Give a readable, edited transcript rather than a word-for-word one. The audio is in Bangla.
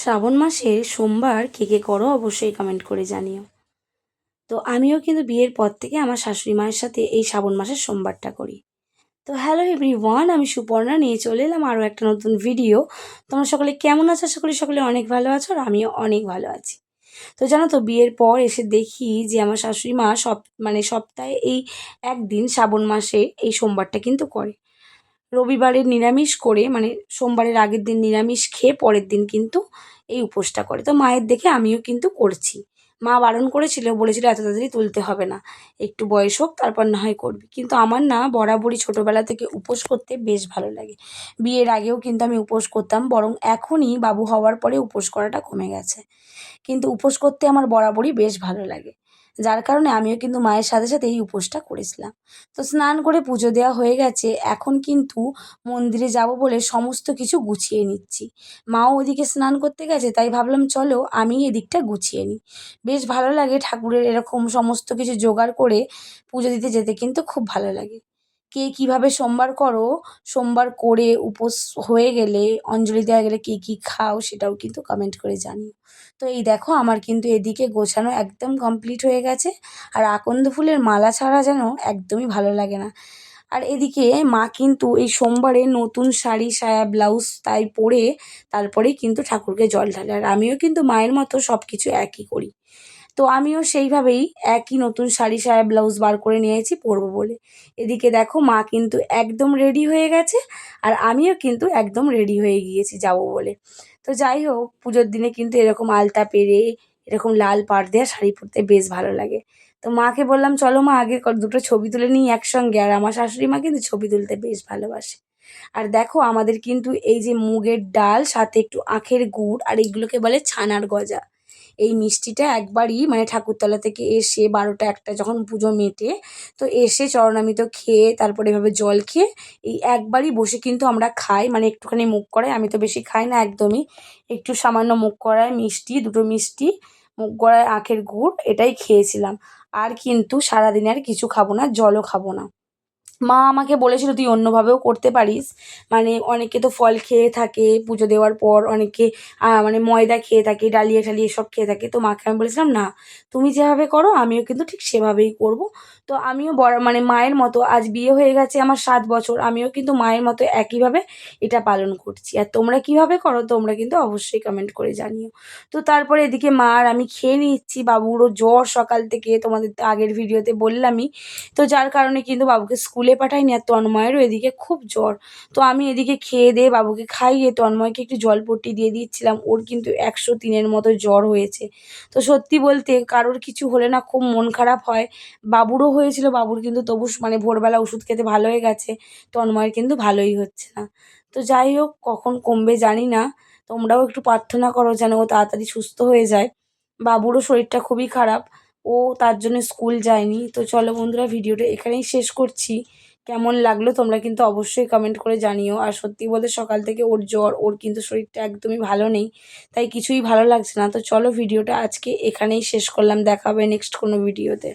শ্রাবণ মাসের সোমবার কে কে করো অবশ্যই কমেন্ট করে জানিও। তো আমিও কিন্তু বিয়ের পর থেকে আমার শাশুড়ি মায়ের সাথে এই শ্রাবণ মাসের সোমবারটা করি। তো হ্যালো এভরিওয়ান, আমি সুপর্ণা নিয়ে চলে এলাম আরও একটা নতুন ভিডিও। তোমরা সকলে কেমন আছো? আশা করি সকলে অনেক ভালো আছো আর আমিও অনেক ভালো আছি। তো জানো তো, বিয়ের পর এসে দেখি যে আমার শাশুড়ি মা সপ্তাহে এই একদিন শ্রাবণ মাসে এই সোমবারটা কিন্তু করে। রবিবারে নিরামিষ করে, মানে সোমবারের আগের দিন নিরামিষ খেয়ে পরের দিন কিন্তু এই উপোসটা করে। তো মায়ের দেখে আমিও কিন্তু করছি। মা বারণ করেছিল, বলেছিল এত তাড়াতাড়ি তুলতে হবে না, একটু বয়স হোক তারপর না হয় করবি। কিন্তু আমার না বরাবরই ছোটোবেলা থেকে উপোস করতে বেশ ভালো লাগে। বিয়ের আগেও কিন্তু আমি উপোস করতাম, বরং এখনই বাবু হওয়ার পরে উপোস করাটা কমে গেছে। কিন্তু উপোস করতে আমার বরাবরই বেশ ভালো লাগে, যার কারণে আমিও কিন্তু মায়ের সাথে সাথে এই উপোসটা করেছিলাম। তো স্নান করে পুজো দেওয়া হয়ে গেছে, এখন কিন্তু মন্দিরে যাব বলে সমস্ত কিছু গুছিয়ে নিচ্ছি। মাও ওদিকে স্নান করতে গেছে, তাই ভাবলাম চলো আমি এদিকটা গুছিয়ে নিই। বেশ ভালো লাগে ঠাকুরের এরকম সমস্ত কিছু জোগাড় করে পুজো দিতে যেতে, কিন্তু খুব ভালো লাগে। কে কীভাবে সোমবার করো, সোমবার করে উপোস হয়ে গেলে অঞ্জলি দেওয়া গেলে কী কী খাও সেটাও কিন্তু কমেন্ট করে জানিও। তো এই দেখো আমার কিন্তু এদিকে গোছানো একদম কমপ্লিট হয়ে গেছে। আর আকন্দ ফুলের মালা ছাড়া যেন একদমই ভালো লাগে না। আর এদিকে মা কিন্তু এই সোমবারে নতুন শাড়ি সায়া ব্লাউজ তাই পরে তারপরেই কিন্তু ঠাকুরকে জল ঢালে। আর আমিও কিন্তু মায়ের মতো সব কিছু একই করি। তো আমিও সেইভাবেই একই নতুন শাড়ি সায়া ব্লাউজ বার করে নিয়েছি পরবো বলে। এদিকে দেখো মা কিন্তু একদম রেডি হয়ে গেছে, আর আমিও কিন্তু একদম রেডি হয়ে গিয়েছি যাব বলে। তো যাই হোক, পুজোর দিনে কিন্তু এরকম আলতা পেরে এরকম লাল পাড় দেওয়া শাড়ি পরতে বেশ ভালো লাগে। তো মাকে বললাম চলো মা আগে দুটো ছবি তুলে নিই একসঙ্গে। আর আমার শাশুড়ি মা কিন্তু ছবি তুলতে বেশ ভালোবাসে। আর দেখো আমাদের কিন্তু এই যে মুগের ডাল সাথে একটু আখের গুড় আর এইগুলোকে বলে ছানার গজা, এই মিষ্টিটা একবারই মানে ঠাকুরতলা থেকে এসে 12টা 1টা যখন পুজো মেটে, তো এসে চরণামৃত খেয়ে তারপরে এভাবে জল খেয়ে এই একবারই বসে কিন্তু আমরা খাই। মানে একটুখানি মুখ করাই, আমি তো বেশি খাই না একদমই, একটু সামান্য মুখ করায় মিষ্টি, দুটো মিষ্টি, মুখ করায় আখের গুড়, এটাই খেয়েছিলাম। আর কিন্তু সারাদিনে আর কিছু খাবো না, জলও খাবো না। মা আমাকে বলেছিল তুই অন্যভাবেও করতে পারিস, মানে অনেকে তো ফল খেয়ে থাকে পুজো দেওয়ার পর, অনেকে মানে ময়দা খেয়ে থাকে, ডালিয়া টালিয়া সব খেয়ে থাকে। তো মাকে আমি বলেছিলাম না, তুমি যেভাবে করো আমিও কিন্তু ঠিক সেভাবেই করব। তো আমিও বড় মানে মায়ের মতো, আজ বিয়ে হয়ে গেছে আমার 7 বছর, আমিও কিন্তু মায়ের মতো একইভাবে এটা পালন করছি। আর তোমরা কিভাবে করো তোমরা কিন্তু অবশ্যই কমেন্ট করে জানিও। তো তারপরে এদিকে মা আর আমি খেয়ে নিচ্ছি। বাবুরও জ্বর সকাল থেকে, তোমাদের তো আগের ভিডিওতে বললামই। তো যার কারণে কিন্তু বাবুকে স্কুলে পাঠাইনি, আর তন্ময়েরও এদিকে খুব জ্বর। তো আমি এদিকে খেয়ে দিয়ে বাবুকে খাইয়ে তন্ময়কে একটু জলপট্টি দিয়ে দিচ্ছিলাম। ওর কিন্তু 103-এর মতো জ্বর হয়েছে। তো সত্যি বলতে কারোর কিছু হলে না খুব মন খারাপ হয়। বাবুরও হয়েছিল, বাবুর কিন্তু তবু মানে ভোরবেলা ওষুধ খেতে ভালো হয়ে গেছে, তন্ময়ের কিন্তু ভালোই হচ্ছে না। তো যাই হোক, কখন কমবে জানি না। তোমরাও একটু প্রার্থনা করো যেন ও তাড়াতাড়ি সুস্থ হয়ে যায়। বাবুরও শরীরটা খুবই খারাপ, ও তার জন্য স্কুল যায়নি। তো চলো বন্ধুরা, ভিডিওটা এখানেই শেষ করছি। কেমন লাগলো তোমরা কিন্তু অবশ্যই কমেন্ট করে জানিও। আর সত্যি বলতে সকাল থেকে ওর জ্বর, ওর কিন্তু শরীরটা একদমই ভালো নেই, তাই কিছুই ভালো লাগছে না। তো চলো ভিডিওটা আজকে এখানেই শেষ করলাম, দেখা হবে নেক্সট কোনো ভিডিওতে।